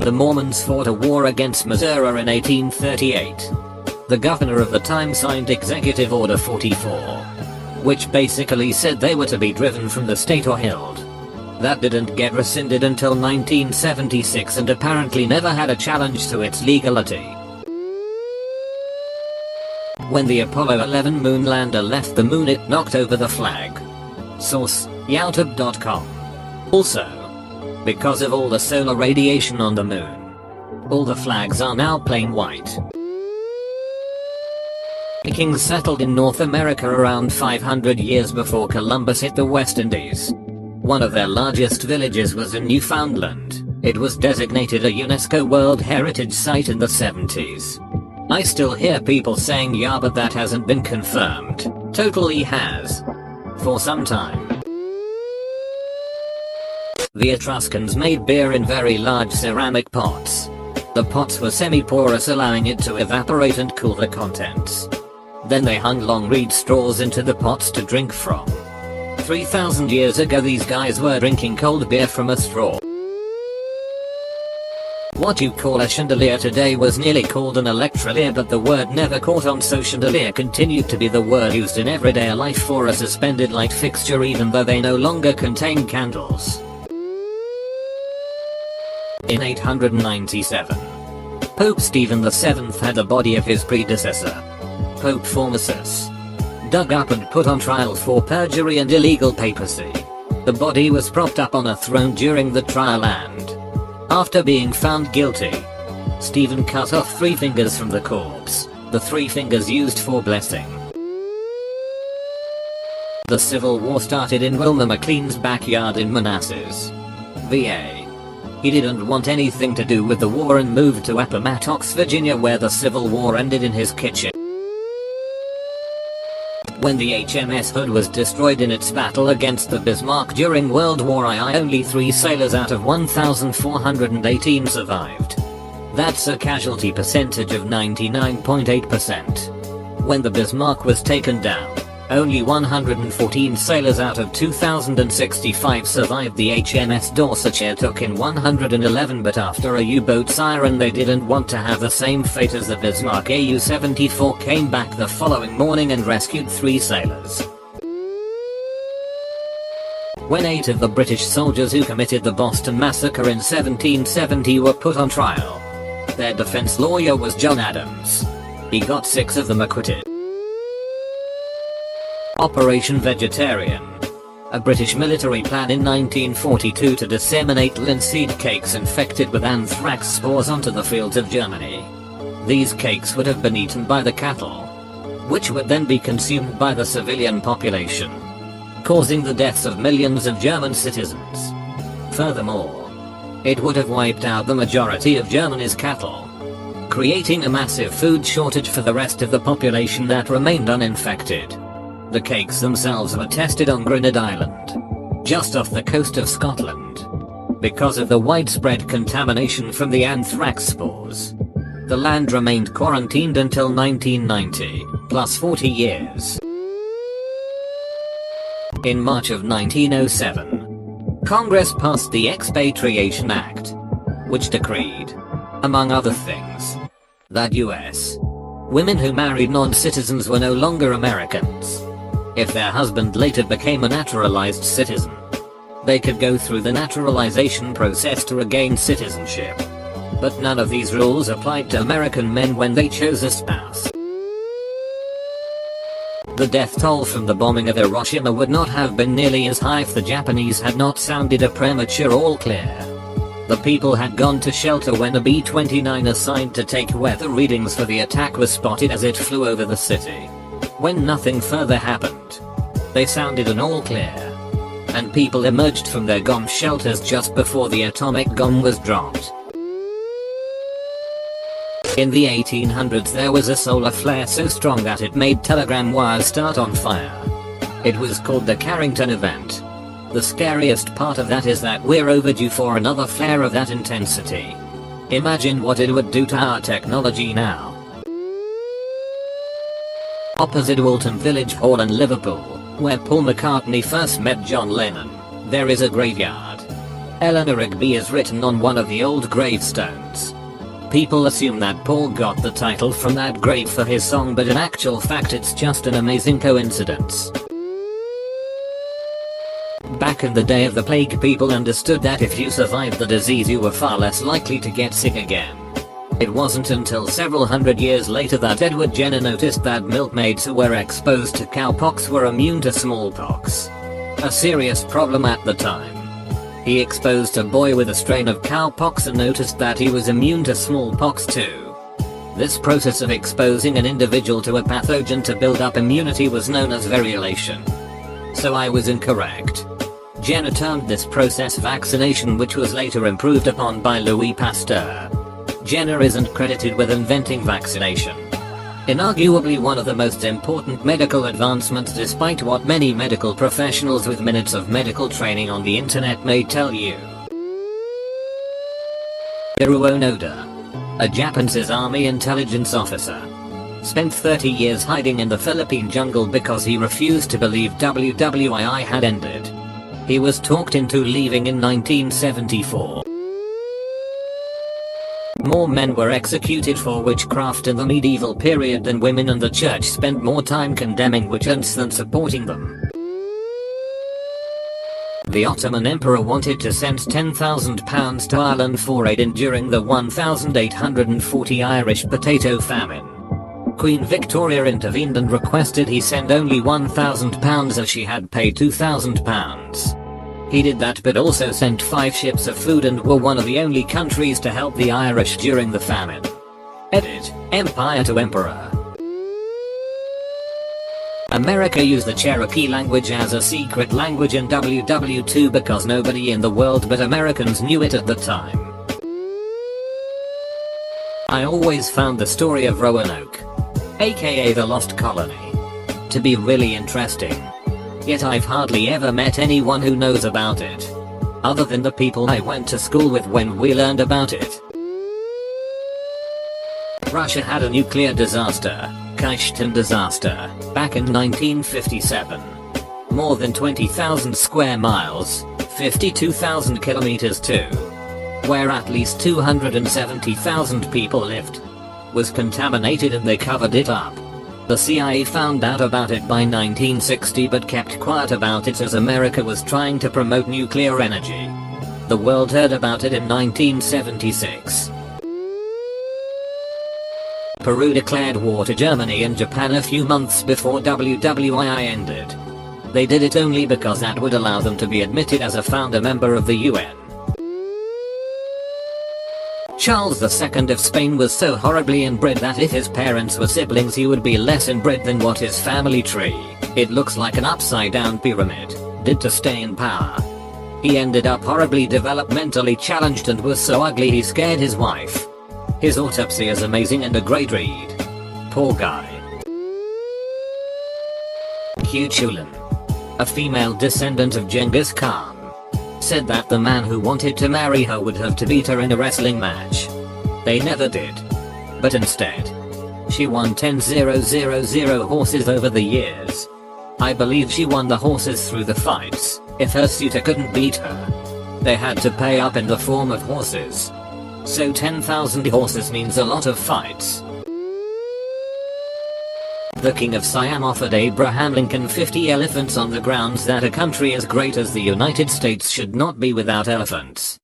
The Mormons fought a war against Missouri in 1838. The governor of the time signed Executive Order 44, which basically said they were to be driven from the state or killed. That didn't get rescinded until 1976 and apparently never had a challenge to its legality. When the Apollo 11 moon lander left the moon, it knocked over the flag. Source: youtube.com. Also, because of all the solar radiation on the moon, all the flags are now plain white. Vikings settled in North America around 500 years before Columbus hit the West Indies. One of their largest villages was in Newfoundland. It was designated a UNESCO World Heritage Site in the 70s. I still hear people saying yeah, but that hasn't been confirmed. Totally has. For some time. The Etruscans made beer in very large ceramic pots. The pots were semi-porous, allowing it to evaporate and cool the contents. Then they hung long reed straws into the pots to drink from. 3,000 years ago these guys were drinking cold beer from a straw. What you call a chandelier today was nearly called an electrolier, but the word never caught on, so chandelier continued to be the word used in everyday life for a suspended light fixture, even though they no longer contain candles. In 897, Pope Stephen VII had the body of his predecessor, Pope Formosus, dug up and put on trial for perjury and illegal papacy. The body was propped up on a throne during the trial and, after being found guilty, Stephen cut off 3 fingers from the corpse, the 3 fingers used for blessing. The Civil War started in Wilmer McLean's backyard in Manassas, VA. He didn't want anything to do with the war and moved to Appomattox, Virginia, where the Civil War ended, in his kitchen. When the HMS Hood was destroyed in its battle against the Bismarck during World War I, only 3 sailors out of 1,418 survived. That's a casualty percentage of 99.8%. When the Bismarck was taken down, only 114 sailors out of 2,065 survived. The HMS Dorsetshire took in 111, but after a U-boat siren they didn't want to have the same fate as the Bismarck. AU-74 came back the following morning and rescued 3 sailors. When 8 of the British soldiers who committed the Boston Massacre in 1770 were put on trial, their defense lawyer was John Adams. He got 6 of them acquitted. Operation Vegetarian, a British military plan in 1942 to disseminate linseed cakes infected with anthrax spores onto the fields of Germany. These cakes would have been eaten by the cattle, which would then be consumed by the civilian population, causing the deaths of millions of German citizens. Furthermore, it would have wiped out the majority of Germany's cattle, creating a massive food shortage for the rest of the population that remained uninfected. The cakes themselves were tested on Grenade Island, just off the coast of Scotland. Because of the widespread contamination from the anthrax spores, the land remained quarantined until 1990, plus 40 years. In March of 1907, Congress passed the Expatriation Act, which decreed, among other things, that U.S. women who married non-citizens were no longer Americans. If their husband later became a naturalized citizen, they could go through the naturalization process to regain citizenship. But none of these rules applied to American men when they chose a spouse. The death toll from the bombing of Hiroshima would not have been nearly as high if the Japanese had not sounded a premature all clear. The people had gone to shelter when a B-29 assigned to take weather readings for the attack was spotted as it flew over the city. When nothing further happened, they sounded an all clear, and people emerged from their bomb shelters just before the atomic bomb was dropped. In the 1800s there was a solar flare so strong that it made telegram wires start on fire. It was called the Carrington event. The scariest part of that is that we're overdue for another flare of that intensity. Imagine what it would do to our technology now. Opposite Waltham Village Hall in Liverpool, where Paul McCartney first met John Lennon, there is a graveyard. Eleanor Rigby is written on one of the old gravestones. People assume that Paul got the title from that grave for his song, but in actual fact it's just an amazing coincidence. Back in the day of the plague, people understood that if you survived the disease you were far less likely to get sick again. It wasn't until several hundred years later that Edward Jenner noticed that milkmaids who were exposed to cowpox were immune to smallpox. A serious problem at the time. He exposed a boy with a strain of cowpox and noticed that he was immune to smallpox too. This process of exposing an individual to a pathogen to build up immunity was known as variolation. So I was incorrect. Jenner termed this process vaccination, which was later improved upon by Louis Pasteur. Jenner isn't credited with inventing vaccination. Inarguably one of the most important medical advancements, despite what many medical professionals with minutes of medical training on the internet may tell you. Hiroyo Noda, a Japanese army intelligence officer, spent 30 years hiding in the Philippine jungle because he refused to believe WWII had ended. He was talked into leaving in 1974. More men were executed for witchcraft in the medieval period than women, and the church spent more time condemning witch hunts than supporting them. The Ottoman Emperor wanted to send £10,000 to Ireland for aid during the 1840 Irish potato famine. Queen Victoria intervened and requested he send only £1,000 as she had paid £2,000. He did that, but also sent 5 ships of food and were one of the only countries to help the Irish during the famine. Edit: Empire to Emperor. America used the Cherokee language as a secret language in WW2 because nobody in the world but Americans knew it at the time. I always found the story of Roanoke, aka the Lost Colony, to be really interesting. Yet I've hardly ever met anyone who knows about it, other than the people I went to school with when we learned about it. Russia had a nuclear disaster, Kyshtyn disaster, back in 1957. More than 20,000 square miles, 52,000 kilometers too, where at least 270,000 people lived, was contaminated, and they covered it up. The CIA found out about it by 1960 but kept quiet about it as America was trying to promote nuclear energy. The world heard about it in 1976. Peru declared war to Germany and Japan a few months before WWII ended. They did it only because that would allow them to be admitted as a founder member of the UN. Charles II of Spain was so horribly inbred that if his parents were siblings he would be less inbred than what his family tree, it looks like an upside down pyramid, did to stay in power. He ended up horribly developmentally challenged and was so ugly he scared his wife. His autopsy is amazing and a great read. Poor guy. Kuchulain, a female descendant of Genghis Khan, said that the man who wanted to marry her would have to beat her in a wrestling match. They never did. But instead, she won 10,000 horses over the years. I believe she won the horses through the fights. If her suitor couldn't beat her, they had to pay up in the form of horses. So 10,000 horses means a lot of fights. The King of Siam offered Abraham Lincoln 50 elephants on the grounds that a country as great as the United States should not be without elephants.